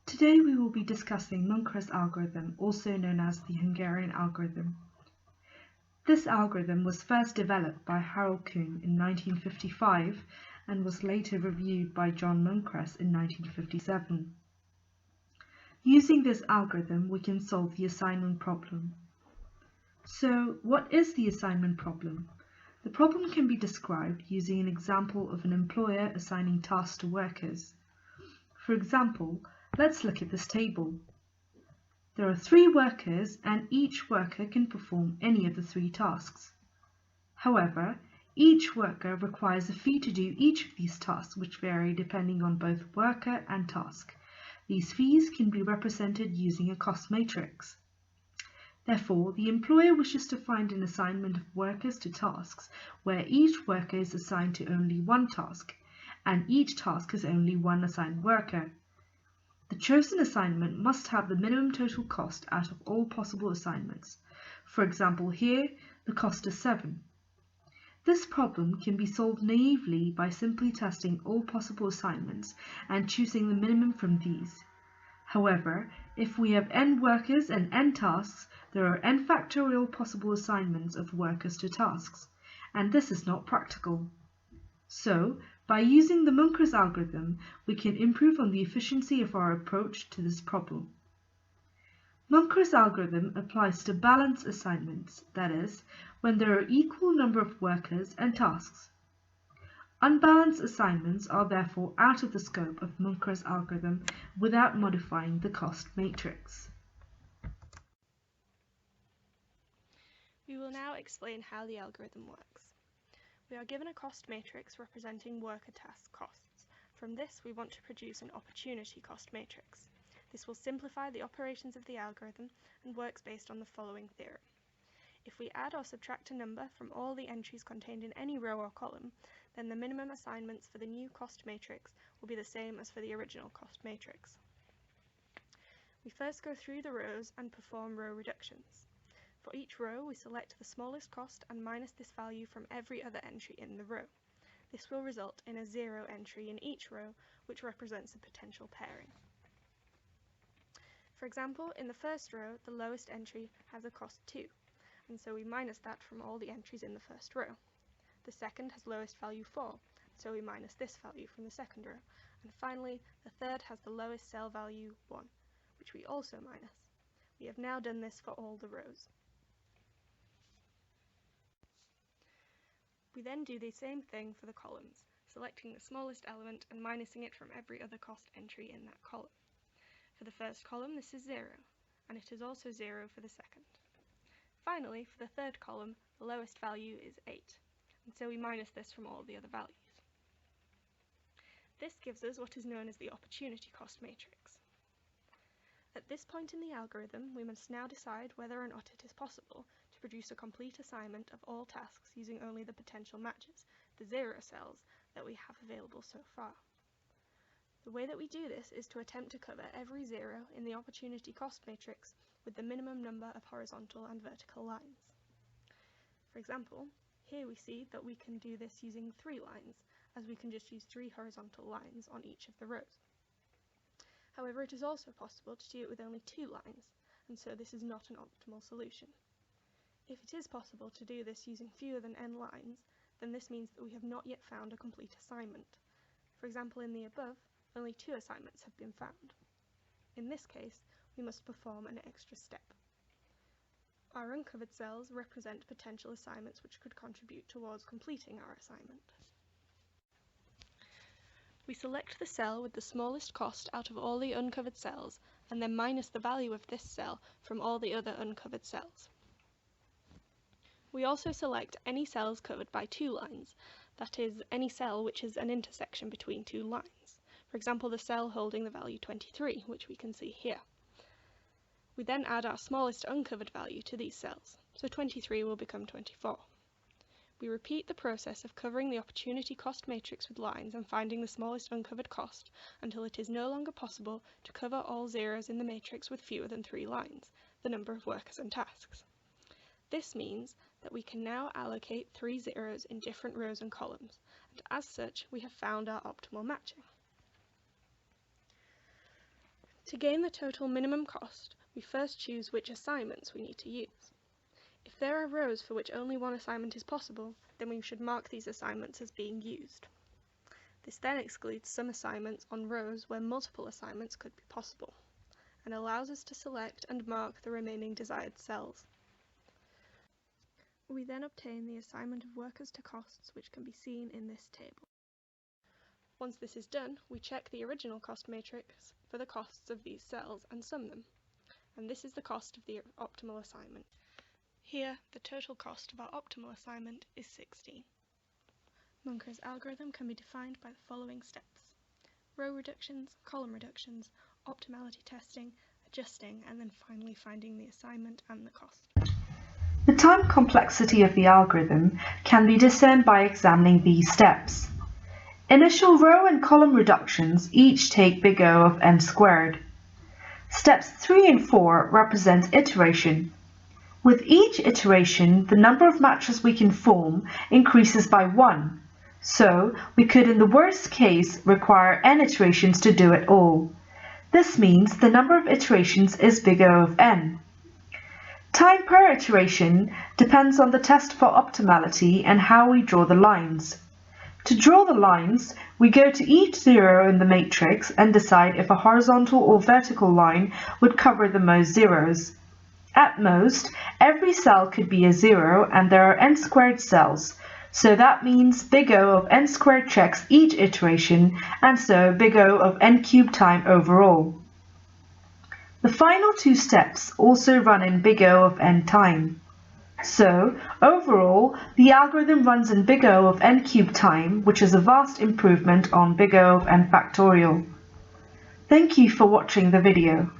Today we will be discussing Munkres algorithm, also known as the Hungarian algorithm. This algorithm was first developed by Harold Kuhn in 1955 and was later reviewed by John Munkres in 1957. Using this algorithm, we can solve the assignment problem. So, what is the assignment problem? The problem can be described using an example of an employer assigning tasks to workers. For example, let's look at this table. There are 3 workers and each worker can perform any of the 3 tasks. However, each worker requires a fee to do each of these tasks, which vary depending on both worker and task. These fees can be represented using a cost matrix. Therefore, the employer wishes to find an assignment of workers to tasks where each worker is assigned to only one task, and each task has only one assigned worker. The chosen assignment must have the minimum total cost out of all possible assignments. For example, here, the cost is 7. This problem can be solved naively by simply testing all possible assignments and choosing the minimum from these. However, if we have n workers and n tasks, there are n factorial possible assignments of workers to tasks, and this is not practical. So, by using the Munkres algorithm, we can improve on the efficiency of our approach to this problem. Munkres algorithm applies to balanced assignments, that is, when there are equal number of workers and tasks. Unbalanced assignments are therefore out of the scope of Munkres algorithm without modifying the cost matrix. We will now explain how the algorithm works. We are given a cost matrix representing worker task costs. From this, we want to produce an opportunity cost matrix. This will simplify the operations of the algorithm and works based on the following theorem. If we add or subtract a number from all the entries contained in any row or column, then the minimum assignments for the new cost matrix will be the same as for the original cost matrix. We first go through the rows and perform row reductions. For each row, we select the smallest cost and minus this value from every other entry in the row. This will result in a 0 entry in each row, which represents a potential pairing. For example, in the first row, the lowest entry has a cost 2, and so we minus that from all the entries in the first row. The second has lowest value 4, so we minus this value from the second row. And finally, the third has the lowest cell value 1, which we also minus. We have now done this for all the rows. We then do the same thing for the columns, selecting the smallest element and minusing it from every other cost entry in that column. For the first column, this is 0, and it is also 0 for the second. Finally, for the third column, the lowest value is 8, and so we minus this from all the other values. This gives us what is known as the opportunity cost matrix. At this point in the algorithm, we must now decide whether or not it is possible to produce a complete assignment of all tasks using only the potential matches, the 0 cells, that we have available so far. The way that we do this is to attempt to cover every 0 in the opportunity cost matrix with the minimum number of horizontal and vertical lines. For example, here we see that we can do this using 3 lines, as we can just use 3 horizontal lines on each of the rows. However, it is also possible to do it with only 2 lines, and so this is not an optimal solution. If it is possible to do this using fewer than n lines, then this means that we have not yet found a complete assignment. For example, in the above, only 2 assignments have been found. In this case, we must perform an extra step. Our uncovered cells represent potential assignments which could contribute towards completing our assignment. We select the cell with the smallest cost out of all the uncovered cells, and then minus the value of this cell from all the other uncovered cells. We also select any cells covered by 2 lines, that is, any cell which is an intersection between 2 lines. For example, the cell holding the value 23, which we can see here. We then add our smallest uncovered value to these cells, so 23 will become 24. We repeat the process of covering the opportunity cost matrix with lines and finding the smallest uncovered cost until it is no longer possible to cover all zeros in the matrix with fewer than 3 lines, the number of workers and tasks. This means that we can now allocate 3 zeros in different rows and columns, and as such we have found our optimal matching. To gain the total minimum cost, we first choose which assignments we need to use. If there are rows for which only one assignment is possible, then we should mark these assignments as being used. This then excludes some assignments on rows where multiple assignments could be possible, and allows us to select and mark the remaining desired cells. We then obtain the assignment of workers to costs, which can be seen in this table. Once this is done, we check the original cost matrix for the costs of these cells and sum them, and this is the cost of the optimal assignment. Here, the total cost of our optimal assignment is 16. Munkres' algorithm can be defined by the following steps: row reductions, column reductions, optimality testing, adjusting, and then finally finding the assignment and the cost. The time complexity of the algorithm can be discerned by examining these steps. Initial row and column reductions each take big O of n squared. Steps 3 and 4 represent iteration. With each iteration, the number of matches we can form increases by 1, so we could in the worst case require n iterations to do it all. This means the number of iterations is big O of n. Time per iteration depends on the test for optimality and how we draw the lines. To draw the lines, we go to each zero in the matrix and decide if a horizontal or vertical line would cover the most zeros. At most, every cell could be a zero and there are n squared cells, so that means big O of n squared checks each iteration, and so big O of n cubed time overall. The final two steps also run in big O of n time. So, overall, the algorithm runs in big O of n cubed time, which is a vast improvement on big O of n factorial. Thank you for watching the video.